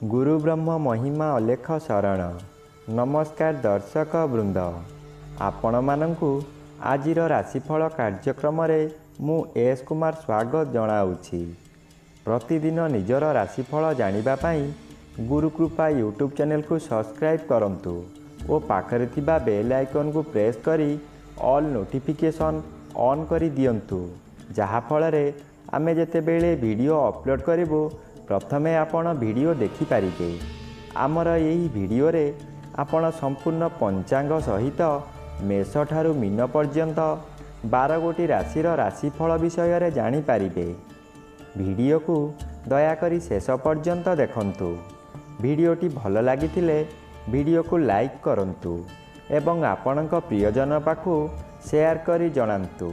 गुरु ब्रह्म महिमा अलेख शरण। नमस्कार दर्शक वृंद, आपण मानंकु आजिर राशिफल कार्यक्रम मु एस कुमार स्वागत जनाऊँगी। प्रतिदिन निजर राशिफल जानिबा पाई गुरुकृपा यूट्यूब चैनल को सब्सक्राइब करंतु और पाखरे थिबा बेल आइकन को प्रेस करी ऑल नोटिफिकेशन ऑन करी दियंतु, जहा फलरे आमे जेतेबेले वीडियो अपलोड करिवो प्रथमे आपण वीडियो देखि पारिबे। आमर यही वीडियो रे आपण संपूर्ण पंचांग सहित मेष ठारू मीन पर्यंत 12 गोटी राशिर राशिफल विषय रे जानि पारिबे। वीडियो को दयाकरी शेष पर्यंत देखंतु। वीडियोटी भल लागिथिले वीडियो को लाइक करंतु एवं आपणक प्रियजन पाखु शेयर करी जणांतु।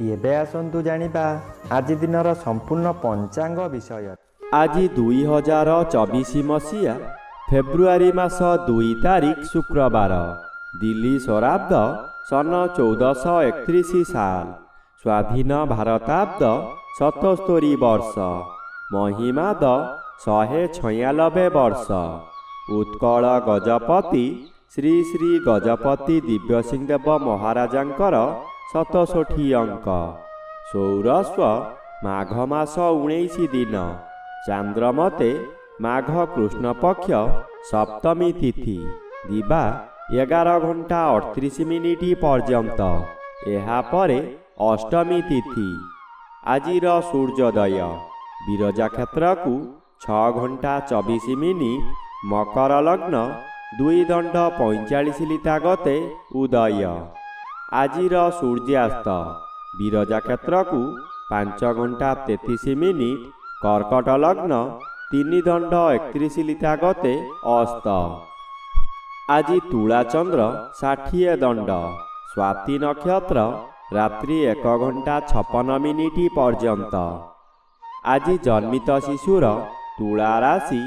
एबे आसंतु जानिबा आज दिनर संपूर्ण पंचांग विषय। आज 2024 मसीहा फेब्रुआरी मास 2 तारिख शुक्रवार, दिल्ली शराब्द सन 1431 साल, स्वाधीन भारताब्द 77 वर्ष, महिमाद 196 वर्ष। उत्कल गजपति श्री श्री गजपति दिव्यसिंहदेव महाराजांकर 67 अंक। सौरस्व माघ मास 19 दिन, चांद्रमते माघ कृष्ण पक्ष सप्तमी तिथि, दिबा 11 घंटा 38 मिनिट पर्यंत। एहा परे अष्टमी तिथि। आजिर सूर्योदय विरजा क्षेत्र को 6 घंटा 24 मिनिट, मकर लग्न 2 दंड 45 लिता गते उदय। आजिर सूर्यास्त विरजा क्षेत्र को 5 घंटा 33 मिनिट, कर्कट लग्न 3 दंड 31 लिता गते अस्त। आज तुला चंद्र 60 दंड, स्वाति नक्षत्र रात्रि 1 घंटा 56 मिनिट पर्यंत। आज जन्मित शिशुर तुला राशि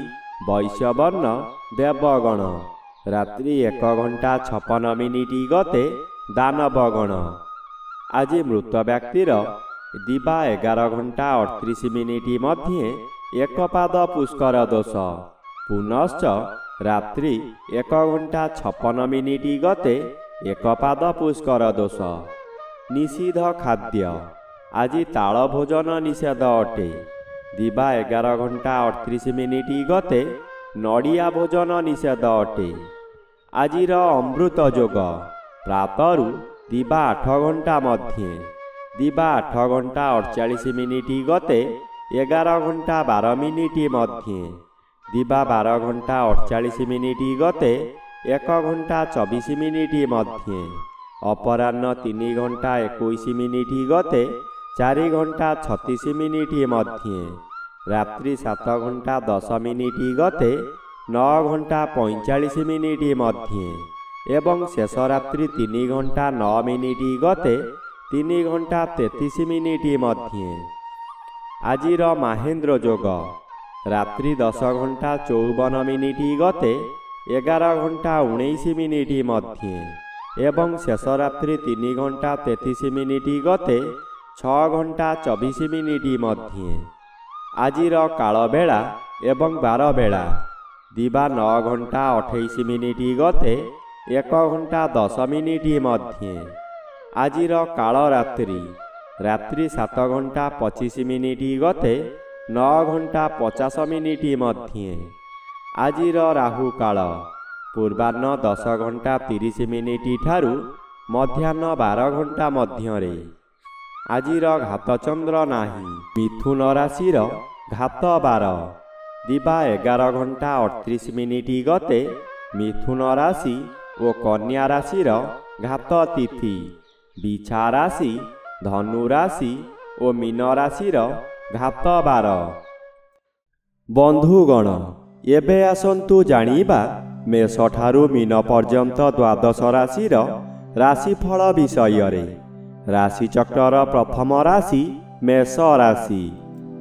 वैश्यवर्ण देवगण, रात्रि 1 घंटा 56 मिनिट गते दानवगण। आज मृत व्यक्तिर दिबा 11 घंटा 38 मिनिट मध्ये एक पाद पुष्कर दोष, पुनश्च रात्रि 1 घंटा 56 मिनिट गते एक पाद पुष्कर दोष। निषिद्ध खाद्य आज ताल भोजन निषेध अटे। दिबा 11 घंटा 38 मिनिट गते नड़िया भोजन निषेध अटे। आजिर अमृत योग प्रातरु दिबा 8 घंटा मध्ये, दिबा 8 घंटा 48 मिनिट गते 11 घंटा 12 मिनिट मध्ये, दिबा 12 घंटा 48 मिनिट गते 1 घंटा 24 मिनिट मध्ये, अपराह्न 3 घंटा 21 मिनिट गते 4 घंटा 36 मिनिट मध्ये, रात्रि 7 घंटा 10 मिनिट गते 9 घंटा 45 मिनिट मध्ये एवं शेष रात्रि 3 घंटा 9 मिनिट गते 3 घंटा 33 मिनिट मध्ये। आजिर महेन्द्र योग रात्रि 10 घंटा 54 मिनिट गते 11 घंटा 19 मिनिट मध्ये एवं शेष रात्रि 3 घंटा 33 मिनिट गते 6 घंटा 24 मिनिट मध्ये। आजिर काल बेला एवं बार बेला दिबा 9 घंटा 28 मिनिट गते 1 घंटा 10 मिनिट मध्ये। आजिर काल रात्रि रात्रि 7 घंटा 25 मिनिट गते 9 घंटा 50 मिनिट मध्ये। आजिर राहु काल पूर्वाह्न 10 घंटा 30 मिनिट ठारू मध्याह्न 12 घंटा मध्यरे। आजिर घात चंद्र नाही। मिथुन राशिर घात 12 दिबा 11 घंटा 38 मिनिट गते मिथुन राशि और कन्या राशिर घात तिथि। बिछा राशि धनु राशि और मीन राशिर घात 12। बंधुगण एबे आसंतु जानिबा मेष ठारू मीन पर्यंत द्वादश राशिर राशिफल विषय रे। राशि चक्र प्रथम राशि मेष राशि।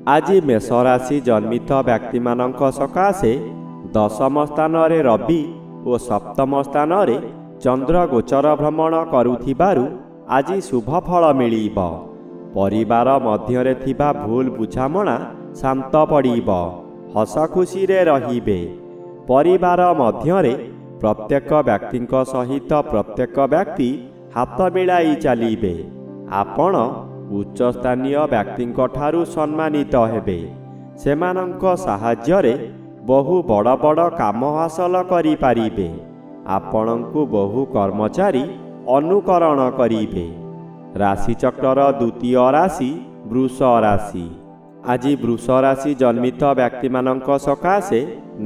आज मेष राशि जन्मित व्यक्ति मानक सकाशे दशम स्थान रे रवि और सप्तम स्थान रे चंद्र गोचर भ्रमण करुथिबारु आज शुभ फल मिलिब। परिवार मध्यरे थिबा भूल बुझामणा शांत पड़िब। ହସ ଖୁସିରେ ରହିବେ। ପରିବାର ମଧ୍ୟରେ ପ୍ରତ୍ୟେକ ବ୍ୟକ୍ତିଙ୍କ ସହିତ ପ୍ରତ୍ୟେକ ବ୍ୟକ୍ତି ହାତ ମିଳାଇ ଚାଲିବେ। ଆପଣ ଉଚ୍ଚସ୍ଥାନୀୟ ବ୍ୟକ୍ତିଙ୍କ ଠାରୁ ସମ୍ମାନିତ ହେବେ। ସେମାନଙ୍କ ସାହାଯ୍ୟରେ ବହୁ ବଡ଼ ବଡ଼ କାମ ହାସଲ କରିପାରିବେ। ଆପଣଙ୍କୁ ବହୁ କର୍ମଚାରୀ ଅନୁକରଣ କରିବେ। ରାଶିଚକ୍ରର ଦ୍ୱିତୀୟ ରାଶି ବୃଷ ରାଶି। ଆଜି ବୃଷ ରାଶି ଜନ୍ମିତ ବ୍ୟକ୍ତିମାନଙ୍କ ସକାଶେ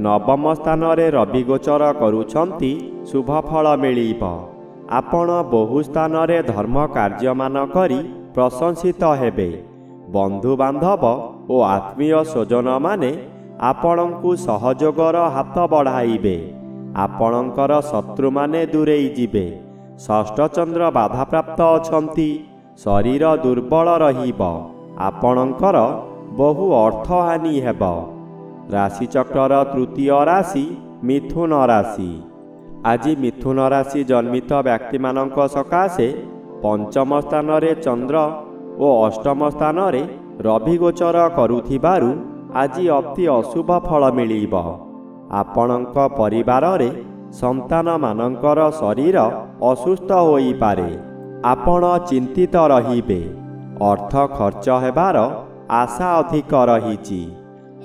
ନବମ ସ୍ଥାନରେ ରବି ଗୋଚର କରୁଛନ୍ତି। ଶୁଭ ଫଳ ମିଳିବ। ଆପଣ ବହୁ ସ୍ଥାନରେ ଧର୍ମ କାର୍ଯ୍ୟମାନ କରି ପ୍ରଶଂସିତ ହେବେ। ବନ୍ଧୁବାନ୍ଧବ ଓ ଆତ୍ମୀୟ ସ୍ୱଜନମାନେ ଆପଣଙ୍କୁ ସହଯୋଗର ହାତ ବଢ଼ାଇବେ। ଆପଣଙ୍କର ଶତ୍ରୁମାନେ ଦୂରେଇ ଯିବେ। ଷଷ୍ଠ ଚନ୍ଦ୍ର ବାଧାପ୍ରାପ୍ତ ଅଛନ୍ତି। ଶରୀର ଦୁର୍ବଳ ରହିବ। ଆପଣଙ୍କର ବହୁ ଅର୍ଥହାନି ହେବ। ରାଶିଚକ୍ରର ତୃତୀୟ ରାଶି ମିଥୁନ ରାଶି। ଆଜି ମିଥୁନ ରାଶି ଜନ୍ମିତ ବ୍ୟକ୍ତିମାନଙ୍କ ସକାଶେ ପଞ୍ଚମ ସ୍ଥାନରେ ଚନ୍ଦ୍ର ଓ ଅଷ୍ଟମ ସ୍ଥାନରେ ରବି ଗୋଚର କରୁଥିବାରୁ ଆଜି ଅତି ଅଶୁଭ ଫଳ ମିଳିବ। ଆପଣଙ୍କ ପରିବାରରେ ସନ୍ତାନମାନଙ୍କର ଶରୀର ଅସୁସ୍ଥ ହୋଇପାରେ। ଆପଣ ଚିନ୍ତିତ ରହିବେ। ଅର୍ଥ ଖର୍ଚ୍ଚ ହେବାର ଆଶା ଅଧିକ ରହିଛି।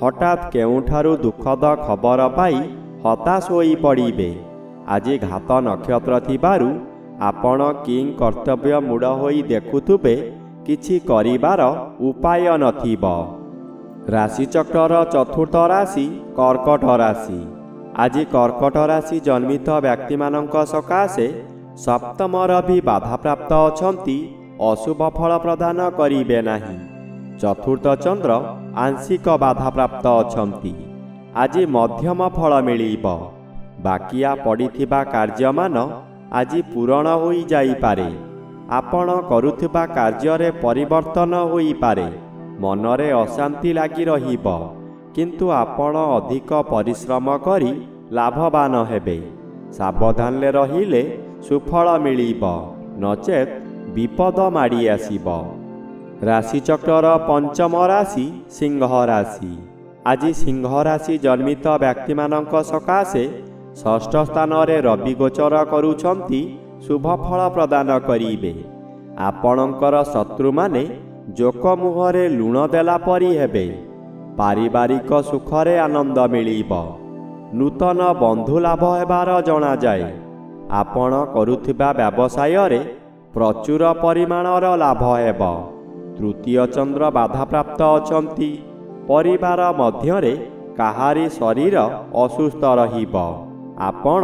ହଠାତ୍ କେଉଁଠାରୁ ଦୁଃଖଦ ଖବର ପାଇ ହତାଶ ହୋଇପଡ଼ିବେ। ଆଜି ଘାତ ନକ୍ଷତ୍ର ଥିବାରୁ ଆପଣ କିଂ କର୍ତ୍ତବ୍ୟ ମୂଢ଼ ହୋଇ ଦେଖୁଥିବେ, କିଛି କରିବାର ଉପାୟ ନଥିବ। ରାଶିଚକ୍ରର ଚତୁର୍ଥ ରାଶି କର୍କଟ ରାଶି। ଆଜି କର୍କଟ ରାଶି ଜନ୍ମିତ ବ୍ୟକ୍ତିମାନଙ୍କ ସକାଶେ ସପ୍ତମ ରବି ବାଧାପ୍ରାପ୍ତ ଅଛନ୍ତି। ଅଶୁଭ ଫଳ ପ୍ରଦାନ କରିବେ ନାହିଁ। ଚତୁର୍ଥ ଚନ୍ଦ୍ର ଆଂଶିକ ବାଧାପ୍ରାପ୍ତ ଅଛନ୍ତି। ଆଜି ମଧ୍ୟମ ଫଳ ମିଳିବ। ବାକିଆ ପଡ଼ିଥିବା କାର୍ଯ୍ୟମାନ ଆଜି ପୂରଣ ହୋଇଯାଇପାରେ। ଆପଣ କରୁଥିବା କାର୍ଯ୍ୟରେ ପରିବର୍ତ୍ତନ ହୋଇପାରେ। ମନରେ ଅଶାନ୍ତି ଲାଗି ରହିବ, କିନ୍ତୁ ଆପଣ ଅଧିକ ପରିଶ୍ରମ କରି ଲାଭବାନ ହେବେ। ସାବଧାନରେ ରହିଲେ ସୁଫଳ ମିଳିବ, ନଚେତ୍ ବିପଦ ମାଡ଼ି ଆସିବ। ରାଶିଚକ୍ରର ପଞ୍ଚମ ରାଶି ସିଂହ ରାଶି। ଆଜି ସିଂହ ରାଶି ଜନ୍ମିତ ବ୍ୟକ୍ତିମାନଙ୍କ ସକାଶେ ଷଷ୍ଠ ସ୍ଥାନରେ ରବି ଗୋଚର କରୁଛନ୍ତି। ଶୁଭ ଫଳ ପ୍ରଦାନ କରିବେ। ଆପଣଙ୍କର ଶତ୍ରୁମାନେ ଜୋକ ମୁହଁରେ ଲୁଣ ଦେଲା ପରି ହେବେ। ପାରିବାରିକ ସୁଖରେ ଆନନ୍ଦ ମିଳିବ। ନୂତନ ବନ୍ଧୁ ଲାଭ ହେବାର ଜଣାଯାଏ। ଆପଣ କରୁଥିବା ବ୍ୟବସାୟରେ ପ୍ରଚୁର ପରିମାଣର ଲାଭ ହେବ। ତୃତୀୟ ଚନ୍ଦ୍ର ବାଧାପ୍ରାପ୍ତ ଅଛନ୍ତି। ପରିବାର ମଧ୍ୟରେ କାହାରି ଶରୀର ଅସୁସ୍ଥ ରହିବ। ଆପଣ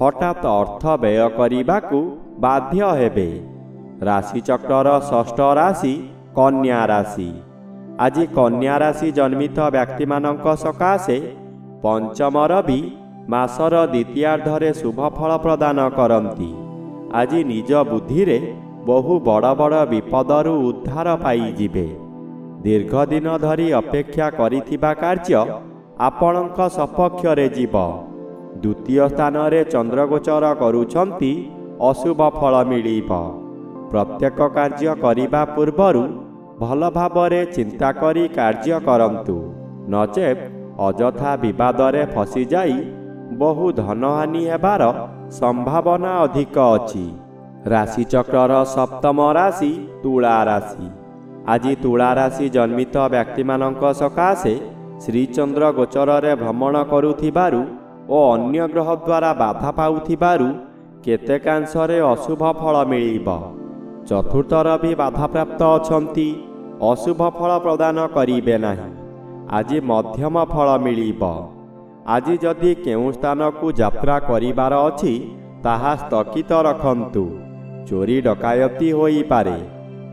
ହଠାତ୍ ଅର୍ଥ ବ୍ୟୟ କରିବାକୁ ବାଧ୍ୟ ହେବେ। ରାଶିଚକ୍ରର ଷଷ୍ଠ ରାଶି କନ୍ୟା ରାଶି। ଆଜି କନ୍ୟା ରାଶି ଜନ୍ମିତ ବ୍ୟକ୍ତିମାନଙ୍କ ସକାଶେ ପଞ୍ଚମ ରବି ମାସର ଦ୍ୱିତୀୟାର୍ଦ୍ଧରେ ଶୁଭ ଫଳ ପ୍ରଦାନ କରନ୍ତି। ଆଜି ନିଜ ବୁଦ୍ଧିରେ ବହୁ ବଡ଼ ବଡ଼ ବିପଦରୁ ଉଦ୍ଧାର ପାଇଯିବେ। ଦୀର୍ଘଦିନ ଧରି ଅପେକ୍ଷା କରିଥିବା କାର୍ଯ୍ୟ ଆପଣଙ୍କ ସପକ୍ଷରେ ଯିବ। ଦ୍ୱିତୀୟ ସ୍ଥାନରେ ଚନ୍ଦ୍ରଗୋଚର କରୁଛନ୍ତି। ଅଶୁଭ ଫଳ ମିଳିବ। ପ୍ରତ୍ୟେକ କାର୍ଯ୍ୟ କରିବା ପୂର୍ବରୁ ଭଲ ଭାବରେ ଚିନ୍ତା କରି କାର୍ଯ୍ୟ କରନ୍ତୁ, ନଚେତ୍ ଅଯଥା ବିବାଦରେ ଫସିଯାଇ ବହୁ ଧନହାନି ହେବାର ସମ୍ଭାବନା ଅଧିକ ଅଛି। ରାଶିଚକ୍ରର ସପ୍ତମ ରାଶି ତୁଳା ରାଶି। ଆଜି ତୁଳା ରାଶି ଜନ୍ମିତ ବ୍ୟକ୍ତିମାନଙ୍କ ସକାଶେ ଶ୍ରୀଚନ୍ଦ୍ର ଗୋଚରରେ ଭ୍ରମଣ କରୁଥିବାରୁ ଓ ଅନ୍ୟ ଗ୍ରହ ଦ୍ୱାରା ବାଧା ପାଉଥିବାରୁ କେତେକାଂଶରେ ଅଶୁଭ ଫଳ ମିଳିବ। ଚତୁର୍ଥ ରବି ବାଧାପ୍ରାପ୍ତ ଅଛନ୍ତି। ଅଶୁଭ ଫଳ ପ୍ରଦାନ କରିବେ ନାହିଁ। ଆଜି ମଧ୍ୟମ ଫଳ ମିଳିବ। ଆଜି ଯଦି କେଉଁ ସ୍ଥାନକୁ ଯାତ୍ରା କରିବାର ଅଛି, ତାହା ସ୍ଥଗିତ ରଖନ୍ତୁ। ଚୋରି ଡକାୟତି ହୋଇପାରେ।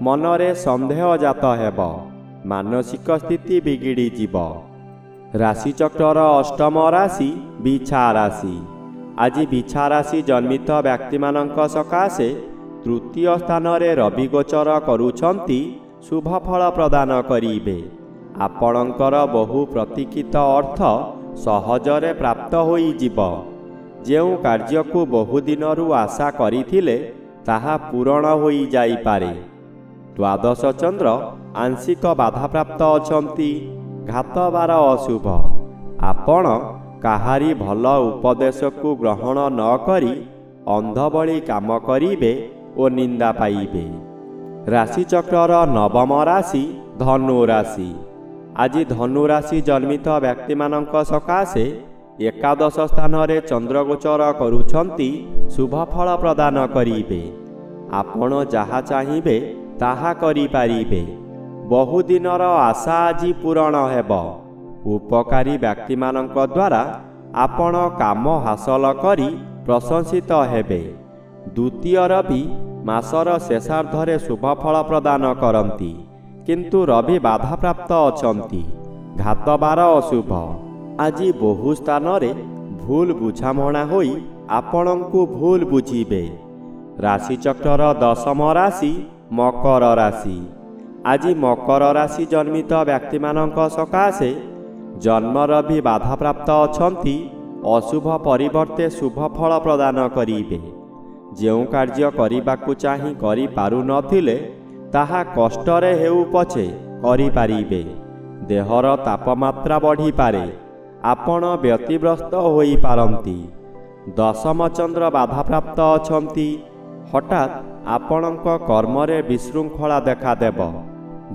ମନରେ ସନ୍ଦେହ ଜାତ ହେବ। ମାନସିକ ସ୍ଥିତି ବିଗିଡ଼ିଯିବ। ରାଶିଚକ୍ରର ଅଷ୍ଟମ ରାଶି ବିଛା ରାଶି। ଆଜି ବିଛା ରାଶି ଜନ୍ମିତ ବ୍ୟକ୍ତିମାନଙ୍କ ସକାଶେ ତୃତୀୟ ସ୍ଥାନରେ ରବି ଗୋଚର କରୁଛନ୍ତି। ଶୁଭ ଫଳ ପ୍ରଦାନ କରିବେ। ଆପଣଙ୍କର ବହୁ ପ୍ରତୀକ୍ଷିତ ଅର୍ଥ ସହଜରେ ପ୍ରାପ୍ତ ହୋଇଯିବ। ଯେଉଁ କାର୍ଯ୍ୟକୁ ବହୁଦିନରୁ ଆଶା କରିଥିଲେ, ତାହା ପୂରଣ ହୋଇଯାଇପାରେ। ଦ୍ୱାଦଶ ଚନ୍ଦ୍ର ଆଂଶିକ ବାଧାପ୍ରାପ୍ତ ଅଛନ୍ତି। ଘାତବାର ଅଶୁଭ। ଆପଣ କାହାରି ଭଲ ଉପଦେଶକୁ ଗ୍ରହଣ ନ କରି ଅନ୍ଧ ଭଳି କାମ କରିବେ ଓ ନିନ୍ଦା ପାଇବେ। ରାଶିଚକ୍ରର ନବମ ରାଶି ଧନୁ ରାଶି। ଆଜି ଧନୁ ରାଶି ଜନ୍ମିତ ବ୍ୟକ୍ତିମାନଙ୍କ ସକାଶେ ଏକାଦଶ ସ୍ଥାନରେ ଚନ୍ଦ୍ରଗୋଚର କରୁଛନ୍ତି ଶୁଭ ଫଳ ପ୍ରଦାନ କରିବେ। ଆପଣ ଯାହା ଚାହିଁବେ ତାହା କରିପାରିବେ। ବହୁଦିନର ଆଶା ଆଜି ପୂରଣ ହେବ। ଉପକାରୀ ବ୍ୟକ୍ତିମାନଙ୍କ ଦ୍ୱାରା ଆପଣ କାମ ହାସଲ କରି ପ୍ରଶଂସିତ ହେବେ। ଦ୍ୱିତୀୟ ରବି ମାସର ଶେଷାର୍ଦ୍ଧରେ ଶୁଭ ଫଳ ପ୍ରଦାନ କରନ୍ତି, କିନ୍ତୁ ରବି ବାଧାପ୍ରାପ୍ତ ଅଛନ୍ତି। ଘାତବାର ଅଶୁଭ। ଆଜି ବହୁ ସ୍ଥାନରେ ଭୁଲ ବୁଝାମଣା ହୋଇ ଆପଣଙ୍କୁ ଭୁଲ ବୁଝିବେ। ରାଶିଚକ୍ରର ଦଶମ ରାଶି ମକର ରାଶି। ଆଜି ମକର ରାଶି ଜନ୍ମିତ ବ୍ୟକ୍ତିମାନଙ୍କ ସକାଶେ ଜନ୍ମ ରବି ବାଧାପ୍ରାପ୍ତ ଅଛନ୍ତି। ଅଶୁଭ ପରିବର୍ତ୍ତେ ଶୁଭ ଫଳ ପ୍ରଦାନ କରିବେ। ଯେଉଁ କାର୍ଯ୍ୟ କରିବାକୁ ଚାହିଁ କରିପାରୁନଥିଲେ ତାହା କଷ୍ଟରେ ହେଉ ପଛେ କରିପାରିବେ। ଦେହର ତାପମାତ୍ରା ବଢ଼ିପାରେ। ଆପଣ ବ୍ୟତିବ୍ୟସ୍ତ ହୋଇପାରନ୍ତି। ଦଶମ ଚନ୍ଦ୍ର ବାଧାପ୍ରାପ୍ତ ଅଛନ୍ତି। ହଠାତ୍ ଆପଣଙ୍କ କର୍ମରେ ବିଶୃଙ୍ଖଳା ଦେଖାଦେବ।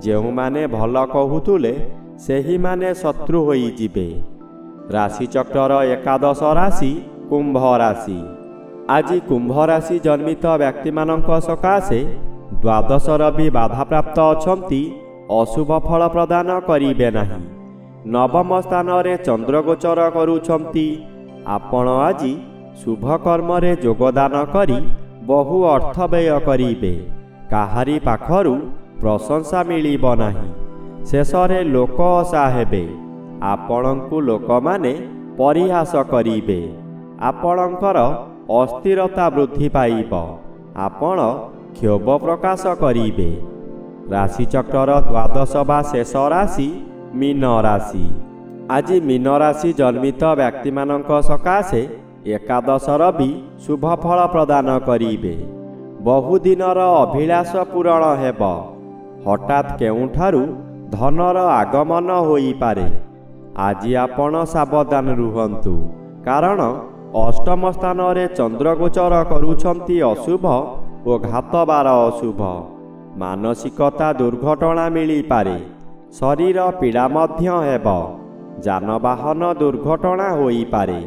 ଯେଉଁମାନେ ଭଲ କହୁଥିଲେ ସେହିମାନେ ଶତ୍ରୁ ହୋଇଯିବେ। ରାଶିଚକ୍ରର ଏକାଦଶ ରାଶି କୁମ୍ଭ ରାଶି। ଆଜି କୁମ୍ଭ ରାଶି ଜନ୍ମିତ ବ୍ୟକ୍ତିମାନଙ୍କ ସକାଶେ ଦ୍ୱାଦଶ ରବି ବାଧାପ୍ରାପ୍ତ ଅଛନ୍ତି। ଅଶୁଭ ଫଳ ପ୍ରଦାନ କରିବେ ନାହିଁ। ନବମ ସ୍ଥାନରେ ଚନ୍ଦ୍ରଗୋଚର କରୁଛନ୍ତି। ଆପଣ ଆଜି ଶୁଭ କର୍ମରେ ଯୋଗଦାନ କରି ବହୁ ଅର୍ଥ ବ୍ୟୟ କରିବେ। କାହାରି ପାଖରୁ ପ୍ରଶଂସା ମିଳିବ ନାହିଁ। ଶେଷରେ ଲୋକ ଅସା ହେବେ। ଆପଣଙ୍କୁ ଲୋକମାନେ ପରିହାସ କରିବେ। ଆପଣଙ୍କର ଅସ୍ଥିରତା ବୃଦ୍ଧି ପାଇବ। ଆପଣ କ୍ଷୋଭ ପ୍ରକାଶ କରିବେ। ରାଶିଚକ୍ରର ଦ୍ୱାଦଶ ବା ଶେଷ ରାଶି ମୀନ ରାଶି। ଆଜି ମୀନ ରାଶି ଜନ୍ମିତ ବ୍ୟକ୍ତିମାନଙ୍କ ସକାଶେ ଏକାଦଶ ରବି ଶୁଭ ଫଳ ପ୍ରଦାନ କରିବେ। ବହୁଦିନର ଅଭିଳାଷ ପୂରଣ ହେବ। ହଠାତ୍ କେଉଁଠାରୁ ଧନର ଆଗମନ ହୋଇପାରେ। ଆଜି ଆପଣ ସାବଧାନ ରୁହନ୍ତୁ, କାରଣ ଅଷ୍ଟମ ସ୍ଥାନରେ ଚନ୍ଦ୍ରଗୋଚର କରୁଛନ୍ତି ଅଶୁଭ ଓ ଘାତବାର ଅଶୁଭ। ମାନସିକତା ଦୁର୍ଘଟଣା ମିଳିପାରେ। ଶରୀର ପୀଡ଼ା ମଧ୍ୟ ହେବ। ଯାନବାହନ ଦୁର୍ଘଟଣା ହୋଇପାରେ।